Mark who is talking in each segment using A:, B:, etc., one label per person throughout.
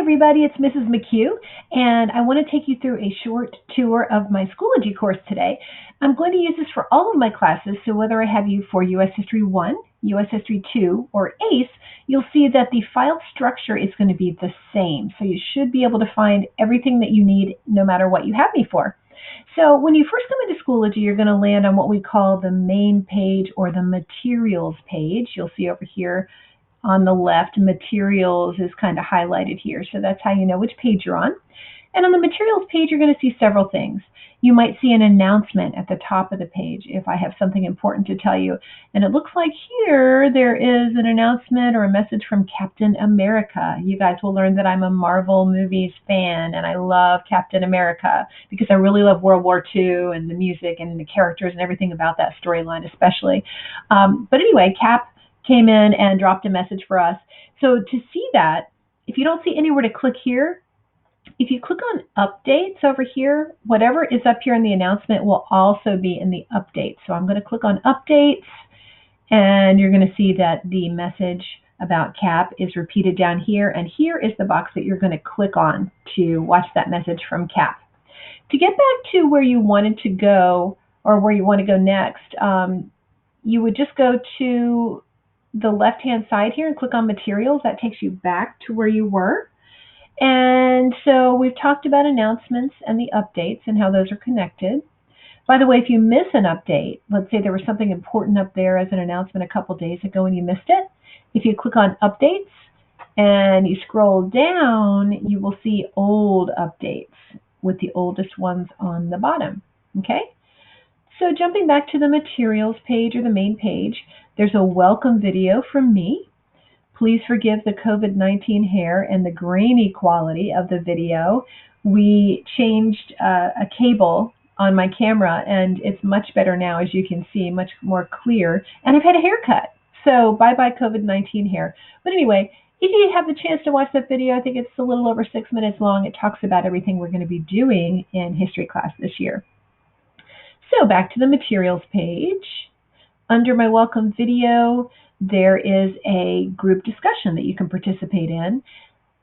A: everybody, it's Mrs. McHugh, and I want to take you through a short tour of my Schoology course today. I'm going to use this for all of my classes, so whether I have you for U.S. History 1, U.S. History 2, or ACE, you'll see that the file structure is going to be the same, so you should be able to find everything that you need no matter what you have me for. So when you first come into Schoology, you're going to land on what we call the main page or the materials page. You'll see over here on the left, materials is kind of highlighted here, so that's how you know which page you're on. And on the materials page, you're going to see several things. You might see an announcement at the top of the page if I have something important to tell you. And it looks like here there is an announcement or a message from Captain America. You guys will learn that I'm a Marvel movies fan and I love Captain America because I really love World War II and the music and the characters and everything about that storyline especially. But anyway, Cap came in and dropped a message for us. So to see that, if you don't see anywhere to click here, if you click on updates over here, whatever is up here in the announcement will also be in the updates. So I'm going to click on updates, and you're going to see that the message about Cap is repeated down here, and here is the box that you're going to click on to watch that message from Cap. To get back to where you wanted to go, or where you want to go next, you would just go to the left-hand side here and click on materials. That takes you back to where you were. And so we've talked about announcements and the updates and how those are connected. By the way, if you miss an update, let's say there was something important up there as an announcement a couple days ago and you missed it, if you click on updates and you scroll down, you will see old updates with the oldest ones on the bottom. Okay? So jumping back to the materials page or the main page, there's a welcome video from me. Please forgive the COVID-19 hair and the grainy quality of the video. We changed a cable on my camera and it's much better now, as you can see, much more clear. And I've had a haircut. So bye-bye COVID-19 hair. But anyway, if you have the chance to watch that video, I think it's a little over 6 minutes long. It talks about everything we're going to be doing in history class this year. So back to the materials page. Under my welcome video, there is a group discussion that you can participate in.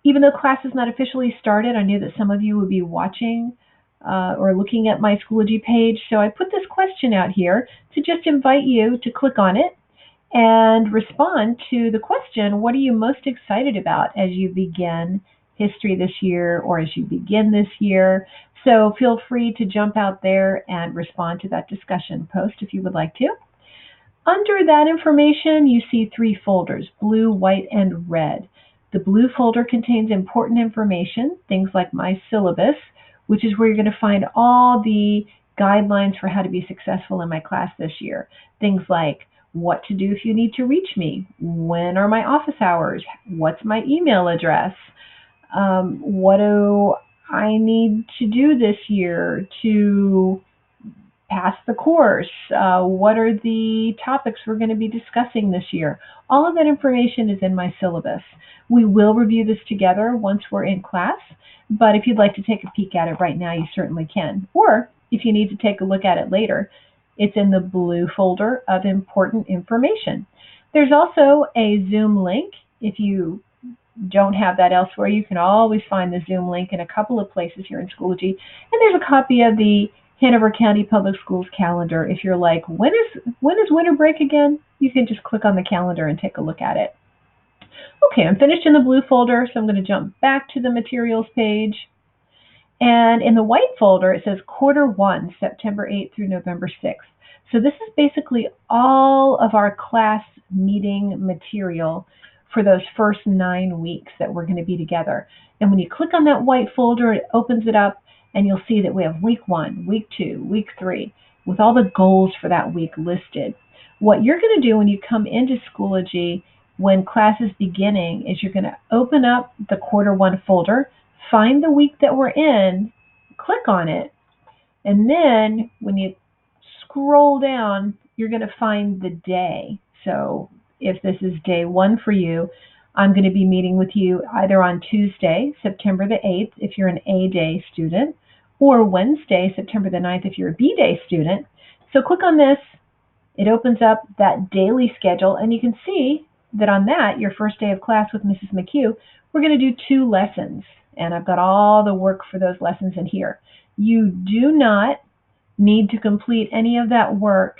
A: Even though class is not officially started, I knew that some of you would be watching or looking at my Schoology page, so I put this question out here to just invite you to click on it and respond to the question, what are you most excited about as you begin history this year or as you begin this year? So feel free to jump out there and respond to that discussion post if you would like to. Under that information, you see 3 folders, blue, white, and red. The blue folder contains important information, things like my syllabus, which is where you're going to find all the guidelines for how to be successful in my class this year. Things like what to do if you need to reach me, when are my office hours, what's my email address, what do I need to do this year to pass the course, what are the topics we're going to be discussing this year. All of that information is in my syllabus. We will review this together once we're in class, but if you'd like to take a peek at it right now, you certainly can. Or if you need to take a look at it later, it's in the blue folder of important information. There's also a Zoom link. If you don't have that elsewhere, you can always find the Zoom link in a couple of places here in Schoology. And there's a copy of the Hanover County Public Schools calendar. If you're like, when is winter break again? You can just click on the calendar and take a look at it. Okay, I'm finished in the blue folder, so I'm going to jump back to the materials page. And in the white folder, it says Quarter 1, September 8th through November 6th. So this is basically all of our class meeting material for those first 9 weeks that we're going to be together. And when you click on that white folder, it opens it up, and you'll see that we have week 1, week 2, week 3, with all the goals for that week listed. What you're going to do when you come into Schoology when class is beginning is you're going to open up the Quarter 1 folder, find the week that we're in, click on it, and then when you scroll down, you're going to find the day. So if this is day 1 for you, I'm going to be meeting with you either on Tuesday, September the 8th, if you're an A-Day student, or Wednesday, September the 9th, if you're a B-Day student. So click on this. It opens up that daily schedule, and you can see that on that, your first day of class with Mrs. McHugh, We're going to do 2 lessons, and I've got all the work for those lessons in here. You do not need to complete any of that work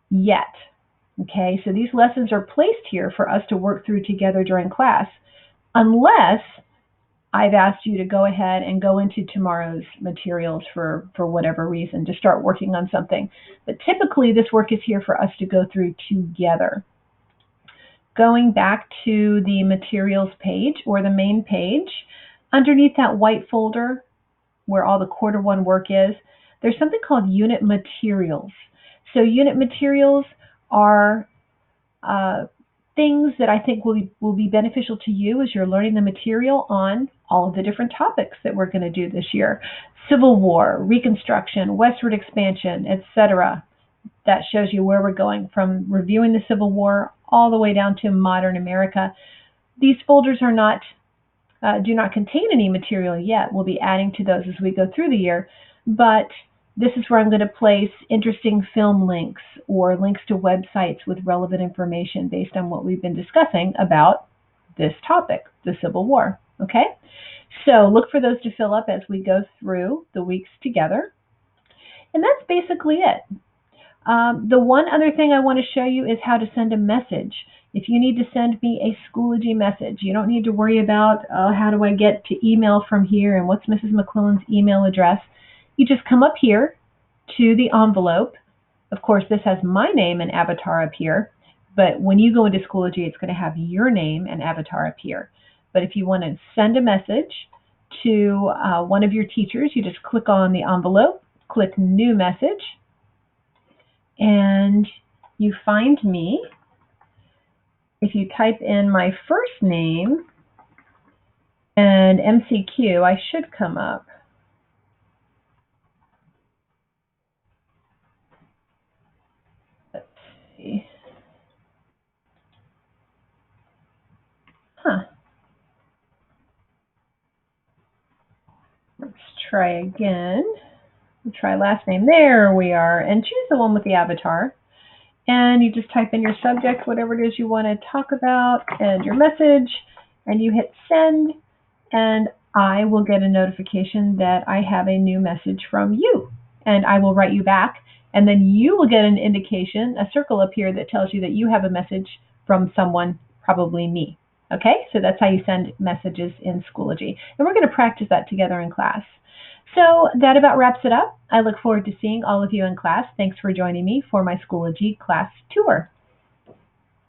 A: yet. Okay, so these lessons are placed here for us to work through together during class, unless I've asked you to go ahead and go into tomorrow's materials for whatever reason to start working on something. But typically this work is here for us to go through together. Going back to the materials page or the main page, underneath that white folder where all the quarter 1 work is, there's something called unit materials. So unit materials are things that I think will be beneficial to you as you're learning the material on all of the different topics that we're going to do this year. Civil War, Reconstruction, Westward Expansion, etc. That shows you where we're going from reviewing the Civil War all the way down to modern America. These folders are not do not contain any material yet. We'll be adding to those as we go through the year, but this is where I'm going to place interesting film links or links to websites with relevant information based on what we've been discussing about this topic, the Civil War. Okay? So look for those to fill up as we go through the weeks together. And that's basically it. The one other thing I want to show you is how to send a message. If you need to send me a Schoology message, you don't need to worry about, oh, how do I get to email from here and what's Mrs. McClellan's email address. You just come up here to the envelope. Of course, this has my name and avatar up here, but when you go into Schoology, it's going to have your name and avatar up here. But if you want to send a message to one of your teachers, you just click on the envelope, click New Message, and you find me. If you type in my first name and MCQ, I should come up. Let's see. Let's try again. We'll try last name. There we are. And choose the one with the avatar. And you just type in your subject, whatever it is you want to talk about, and your message, and you hit send, and I will get a notification that I have a new message from you. And I will write you back, and then you will get an indication, a circle up here that tells you that you have a message from someone, probably me. Okay, so that's how you send messages in Schoology. And we're going to practice that together in class. So that about wraps it up. I look forward to seeing all of you in class. Thanks for joining me for my Schoology class tour.